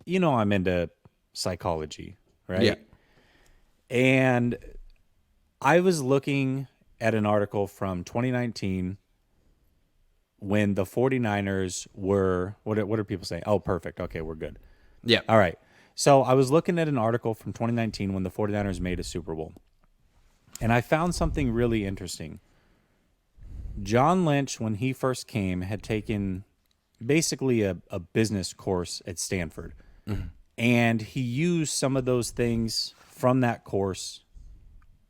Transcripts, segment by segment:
I'm into psychology, right? Yeah. And I was looking at an article from 2019 when the 49ers were, what are people saying? Oh, perfect. Okay, we're good. Yeah. All right. So I was looking at an article from 2019 when the 49ers made a Super Bowl. And I found something really interesting. John Lynch, when he first came, had taken basically a business course at Stanford. And he used some of those things from that course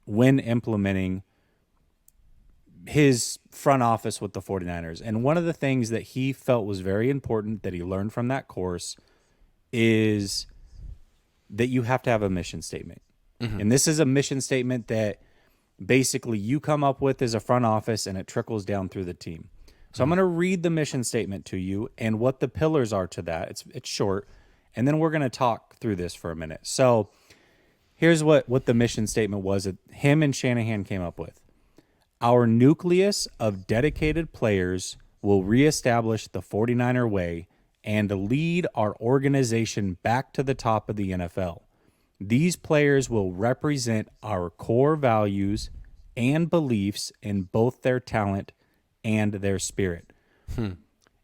when implementing his front office with the 49ers. And one of the things that he felt was very important that he learned from that course is that you have to have a mission statement. And this is a mission statement that basically you come up with as a front office and it trickles down through the team. So I'm going to read the mission statement to you and what the pillars are to that. It's short. And then we're going to talk through this for a minute. So here's what the mission statement was that him and Shanahan came up with. Our nucleus of dedicated players will reestablish the 49er way and lead our organization back to the top of the NFL. These players will represent our core values and beliefs in both their talent and their spirit.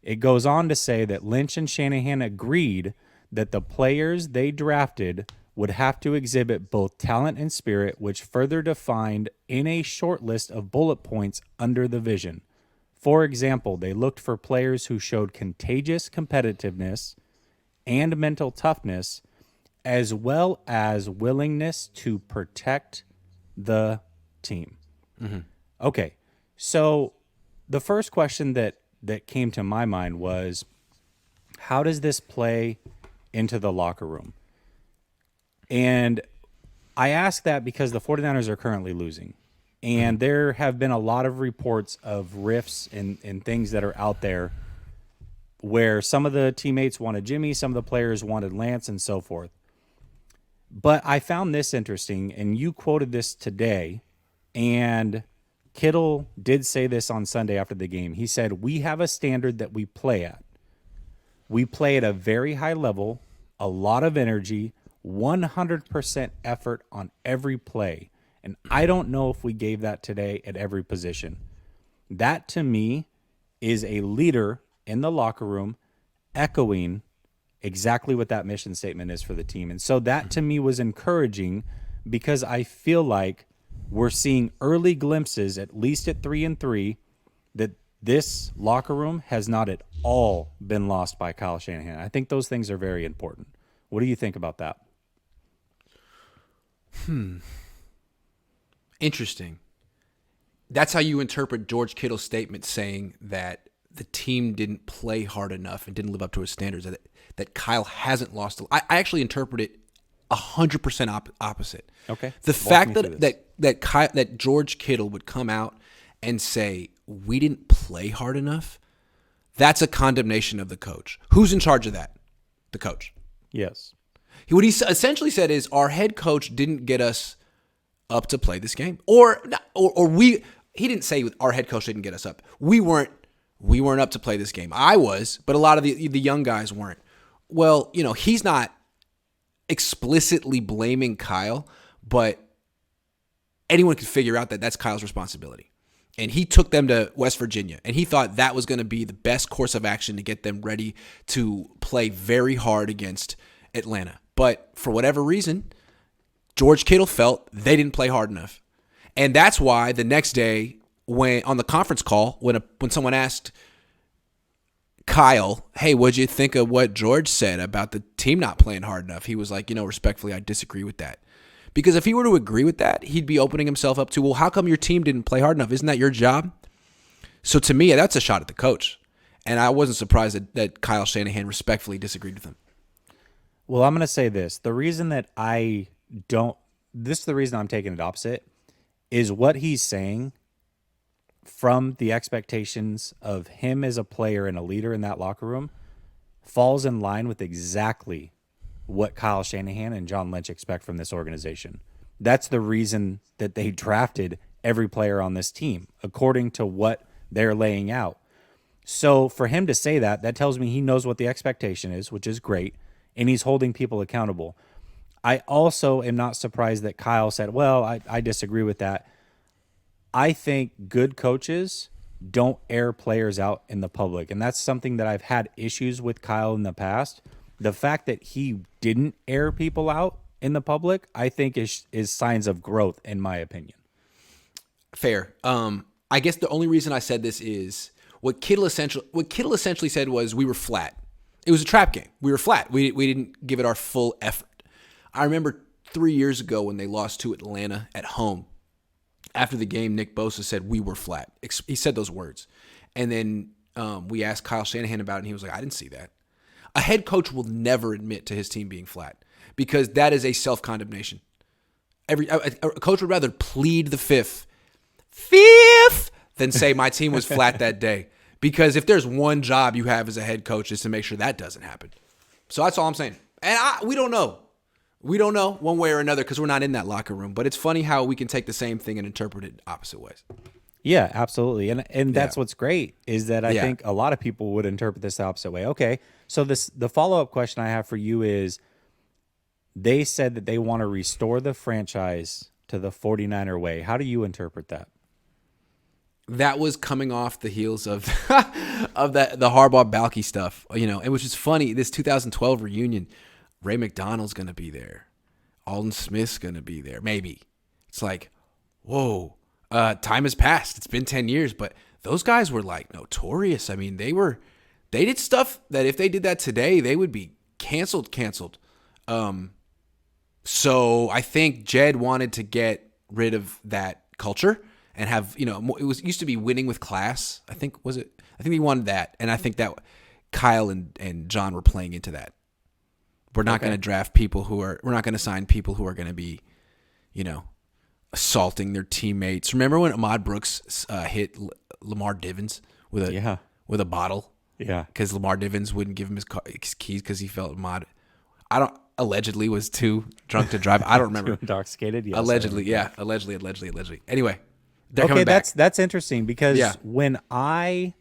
It goes on to say that Lynch and Shanahan agreed that the players they drafted would have to exhibit both talent and spirit, which further defined in a short list of bullet points under the vision. For example, they looked for players who showed contagious competitiveness and mental toughness, as well as willingness to protect the team. Okay, so the first question that came to my mind was, how does this play into the locker room? And I ask that because the 49ers are currently losing. And there have been a lot of reports of rifts and things that are out there where some of the teammates wanted Jimmy, some of the players wanted Lance, and so forth. But I found this interesting, and you quoted this today, and Kittle did say this on Sunday after the game. He said, we have a standard that we play at. We play at a very high level, a lot of energy, 100% effort on every play. And I don't know if we gave that today at every position. That, to me, is a leader in the locker room echoing exactly what that mission statement is for the team. And so that, to me, was encouraging because I feel like we're seeing early glimpses, at least at 3-3, that this locker room has not at all been lost by Kyle Shanahan. I think those things are very important. What do you think about that? Interesting. That's how you interpret George Kittle's statement saying that the team didn't play hard enough and didn't live up to his standards, that Kyle hasn't lost. I actually interpret it 100% opposite. Okay. The fact that George Kittle would come out and say, we didn't play hard enough, that's a condemnation of the coach. Who's in charge of that? The coach. Yes. What he essentially said is our head coach didn't get us up to play this game. Or he didn't say our head coach didn't get us up. We weren't up to play this game. I was, but a lot of the young guys weren't. Well, he's not explicitly blaming Kyle, but anyone could figure out that that's Kyle's responsibility. And he took them to West Virginia, and he thought that was going to be the best course of action to get them ready to play very hard against Atlanta. But for whatever reason, George Kittle felt they didn't play hard enough. And that's why the next day, when on the conference call, when someone asked Kyle, hey, what'd you think of what George said about the team not playing hard enough? He was like, respectfully, I disagree with that. Because if he were to agree with that, he'd be opening himself up to, well, how come your team didn't play hard enough? Isn't that your job? So to me, that's a shot at the coach. And I wasn't surprised that Kyle Shanahan respectfully disagreed with him. Well, I'm going to say this. The reason that this is the reason I'm taking it opposite, is what he's saying from the expectations of him as a player and a leader in that locker room falls in line with exactly what Kyle Shanahan and John Lynch expect from this organization. That's the reason that they drafted every player on this team, according to what they're laying out. So for him to say that tells me he knows what the expectation is, which is great. and he's holding people accountable. I also am not surprised that Kyle said, well, I disagree with that. I think good coaches don't air players out in the public. And that's something that I've had issues with Kyle in the past. The fact that he didn't air people out in the public, I think is signs of growth, in my opinion. Fair. I guess the only reason I said this is what Kittle essentially said was we were flat. It was a trap game. We were flat. We didn't give it our full effort. I remember 3 years ago when they lost to Atlanta at home. After the game, Nick Bosa said we were flat. He said those words. And then we asked Kyle Shanahan about it, and he was like, I didn't see that. A head coach will never admit to his team being flat because that is a self-condemnation. A coach would rather plead the fifth than say my team was flat that day. Because if there's one job you have as a head coach is to make sure that doesn't happen. So that's all I'm saying. And we don't know. We don't know one way or another because we're not in that locker room. But it's funny how we can take the same thing and interpret it opposite ways. Yeah, absolutely. And that's what's great is that I think a lot of people would interpret this the opposite way. Okay, so the follow-up question I have for you is they said that they want to restore the franchise to the 49er way. How do you interpret that? That was coming off the heels of the Harbaugh-Balky stuff. You know, it was just funny. This 2012 reunion, Ray McDonald's going to be there. Alden Smith's going to be there. Maybe. It's like, whoa. Time has passed. It's been 10 years, but those guys were like notorious. I mean, they did stuff that if they did that today, they would be canceled. So I think Jed wanted to get rid of that culture and have, you know, it used to be winning with class. I think he wanted that. And I think that Kyle and John were playing into that. We're not going to draft people we're not going to sign people who are going to be, you know, assaulting their teammates. Remember when Ahmad Brooks hit Lamar Divins with a bottle? Yeah. Because Lamar Divins wouldn't give him his keys because he felt Ahmad allegedly was too drunk to drive. I don't remember. Too intoxicated? Yes. Allegedly. Anyway, they're coming back. That's interesting because when I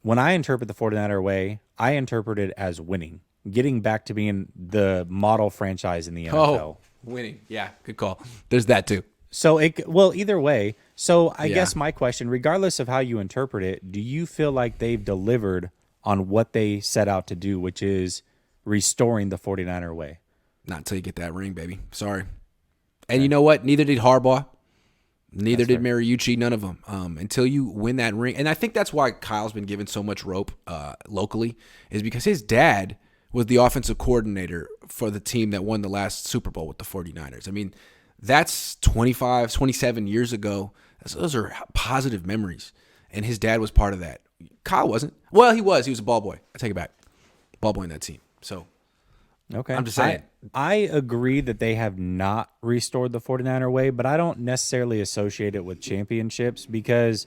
interpret the 49er way, I interpret it as winning, getting back to being the model franchise in the NFL. Oh, winning. Yeah, good call. There's that too. So either way. So I guess my question, regardless of how you interpret it, do you feel like they've delivered on what they set out to do, which is restoring the 49er way? Not until you get that ring, baby. Sorry. And you know what? Neither did Harbaugh. Neither did Mariucci. None of them. Until you win that ring. And I think that's why Kyle's been given so much rope locally is because his dad was the offensive coordinator for the team that won the last Super Bowl with the 49ers. I mean, that's 27 years ago. Those are positive memories. And his dad was part of that. Kyle wasn't. Well, he was. He was a ball boy. I take it back. Ball boy in that team. So, okay. I'm just saying. I agree that they have not restored the 49er way, but I don't necessarily associate it with championships because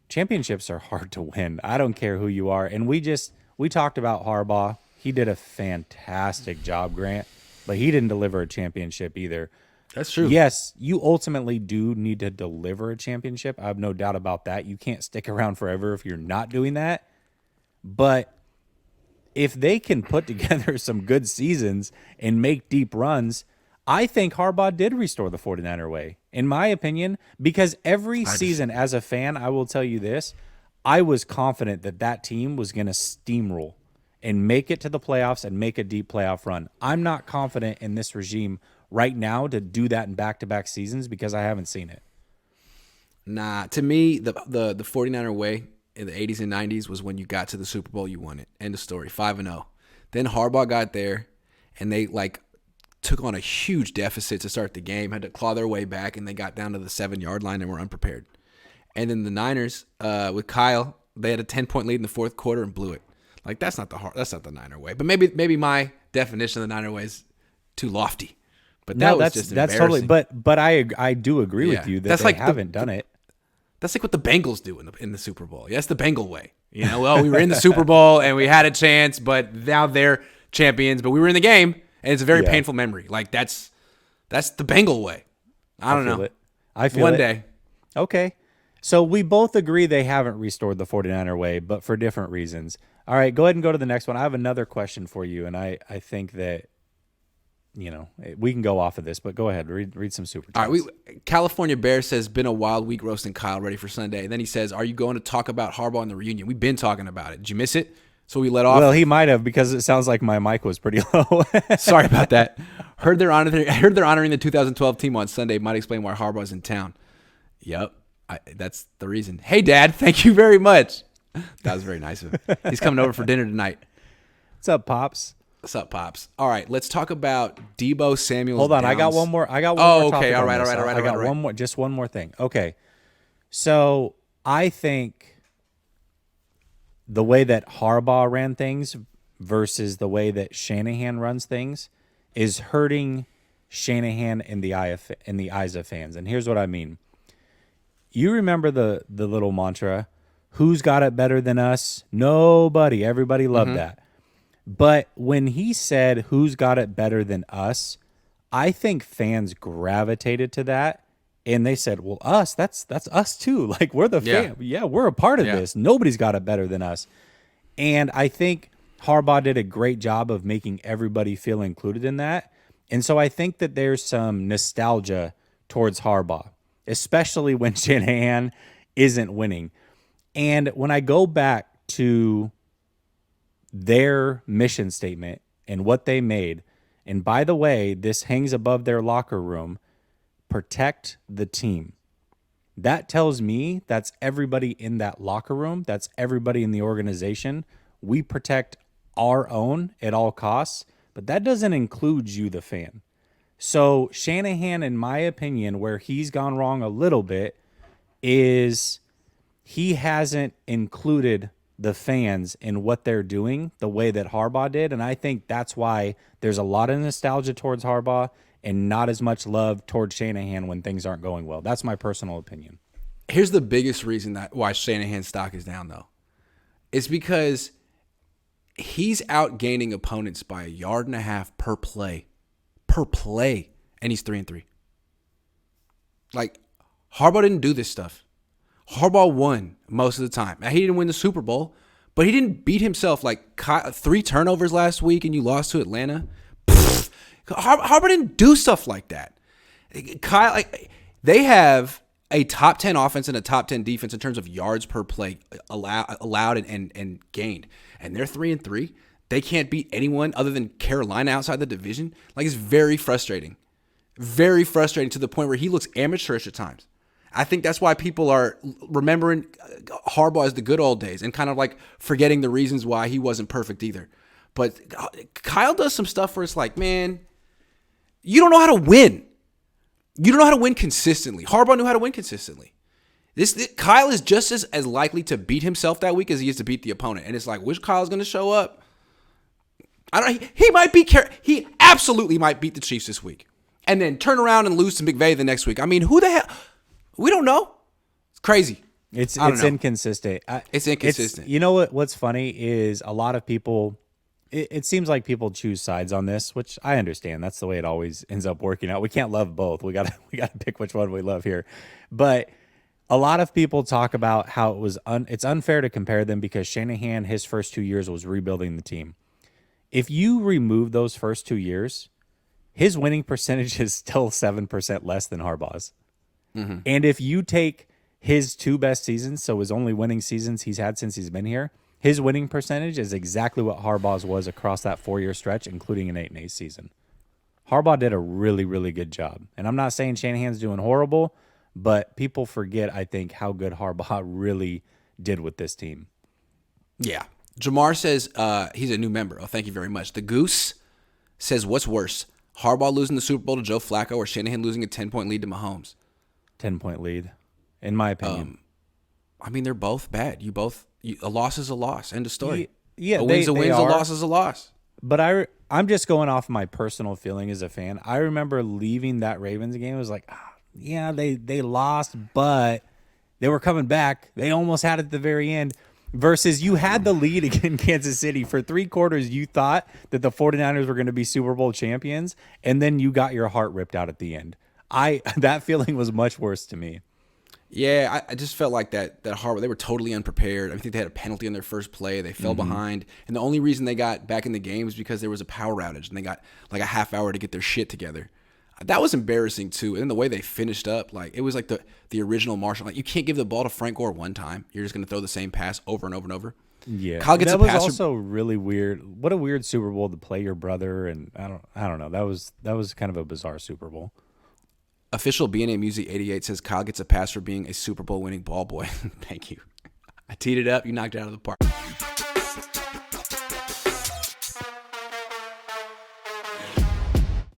championships are hard to win. I don't care who you are. And we talked about Harbaugh. He did a fantastic job, Grant, but he didn't deliver a championship either. That's true. Yes, you ultimately do need to deliver a championship. I have no doubt about that. You can't stick around forever if you're not doing that. But if they can put together some good seasons and make deep runs, I think Harbaugh did restore the 49er way, in my opinion, because every season as a fan, I will tell you this, I was confident that team was going to steamroll and make it to the playoffs and make a deep playoff run. I'm not confident in this regime right now to do that in back-to-back seasons because I haven't seen it. Nah, to me, the 49er way in the 80s and 90s was when you got to the Super Bowl, you won it. End of story, 5-0. Then Harbaugh got there, and they took on a huge deficit to start the game, had to claw their way back, and they got down to the 7-yard line and were unprepared. And then the Niners, with Kyle, they had a 10-point lead in the fourth quarter and blew it. That's not the Niner way. But maybe my definition of the Niner way is too lofty. But that's totally. But I do agree with you that they haven't done it. That's like what the Bengals do in the Super Bowl. That's the Bengal way. You know, well, we were in the Super Bowl and we had a chance, but now they're champions. But we were in the game, and it's a very painful memory. That's the Bengal way. I don't know. I feel one day. Okay. So we both agree they haven't restored the 49er way, but for different reasons. All right, go ahead and go to the next one. I have another question for you, and I think that, we can go off of this, but go ahead. Read some super chats. All right, California Bear says, been a wild week roasting Kyle, ready for Sunday. And then he says, are you going to talk about Harbaugh in the reunion? We've been talking about it. Did you miss it? So we let off. Well, he might have, because it sounds like my mic was pretty low. Sorry about that. Heard they're honoring the 2012 team on Sunday. Might explain why Harbaugh's in town. Yep, that's the reason. Hey, Dad, thank you very much. That was very nice of him. He's coming over for dinner tonight. What's up, Pops? What's up, Pops? All right, let's talk about Deebo Samuel's. Hold on, Downs. I got one more. Okay, all right. I got one more. Just one more thing. Okay, so I think the way that Harbaugh ran things versus the way that Shanahan runs things is hurting Shanahan in the eyes of fans. And here's what I mean. You remember the little mantra, who's got it better than us? Nobody. Everybody loved that. But when he said, who's got it better than us, I think fans gravitated to that. And they said, well, us, that's us too. Like, we're the fan. Yeah, we're a part of this. Nobody's got it better than us. And I think Harbaugh did a great job of making everybody feel included in that. And so I think that there's some nostalgia towards Harbaugh, especially when Shanahan isn't winning. And when I go back to their mission statement and what they made, and by the way, this hangs above their locker room, protect the team. That tells me that's everybody in that locker room. That's everybody in the organization. We protect our own at all costs, but that doesn't include you, the fan. So Shanahan, in my opinion, where he's gone wrong a little bit is he hasn't included the fans in what they're doing the way that Harbaugh did. And I think that's why there's a lot of nostalgia towards Harbaugh and not as much love towards Shanahan when things aren't going well. That's my personal opinion. Here's the biggest reason why Shanahan's stock is down, though. It's because he's outgaining opponents by 1.5 yards per play. And he's 3-3. Like, Harbaugh didn't do this stuff. Harbaugh won most of the time. Now, he didn't win the Super Bowl, but he didn't beat himself. Like 3 turnovers last week and you lost to Atlanta. Harbaugh didn't do stuff like that. Kyle, they have a top 10 offense and a top 10 defense in terms of yards per play allowed and gained. And they're 3-3. They can't beat anyone other than Carolina outside the division. Like, it's very frustrating. Very frustrating to the point where he looks amateurish at times. I think that's why people are remembering Harbaugh as the good old days and kind of like forgetting the reasons why he wasn't perfect either. But Kyle does some stuff where it's like, man, you don't know how to win. You don't know how to win consistently. Harbaugh knew how to win consistently. Kyle is just as likely to beat himself that week as he is to beat the opponent. And it's like, which Kyle's going to show up? I don't know. He absolutely might beat the Chiefs this week and then turn around and lose to McVay the next week. I mean, who the hell? We don't know. It's crazy. It's inconsistent. It's inconsistent. You know what's funny is a lot of people, it seems like people choose sides on this, which I understand. That's the way it always ends up working out. We can't love both. We gotta pick which one we love here. But a lot of people talk about how it's unfair to compare them because Shanahan, his first 2 years was rebuilding the team. If you remove those first 2 years, his winning percentage is still 7% less than Harbaugh's. Mm-hmm. And if you take his 2 best seasons, so his only winning seasons he's had since he's been here, his winning percentage is exactly what Harbaugh's was across that 4-year stretch, including an 8-8 season. Harbaugh did a really, really good job. And I'm not saying Shanahan's doing horrible, but people forget, I think, how good Harbaugh really did with this team. Yeah. Jamar says he's a new member. Oh, thank you very much. The Goose says, what's worse, Harbaugh losing the Super Bowl to Joe Flacco or Shanahan losing a 10-point lead to Mahomes? 10-point lead, in my opinion. I mean, they're both bad. A loss is a loss. End of story. Yeah, a win's a win, a loss is a loss. But I'm just going off my personal feeling as a fan. I remember leaving that Ravens game. It was like, yeah, they lost, but they were coming back. They almost had it at the very end. Versus you had the lead against Kansas City. For 3 quarters, you thought that the 49ers were going to be Super Bowl champions, and then you got your heart ripped out at the end. That feeling was much worse to me. Yeah, I just felt like that Harbaugh, they were totally unprepared. I think they had a penalty on their first play. They fell behind. And the only reason they got back in the game was because there was a power outage and they got like a half hour to get their shit together. That was embarrassing too. And then the way they finished up, like it was like the original Marshall. Like you can't give the ball to Frank Gore one time. You're just going to throw the same pass over and over and over. Yeah, Kyle gets that a was passer. also really weird. What a weird Super Bowl to play your brother, and I don't know. That was kind of a bizarre Super Bowl. Official BNA Music 88 says Kyle gets a pass for being a Super Bowl winning ball boy. Thank you. I teed it up. You knocked it out of the park.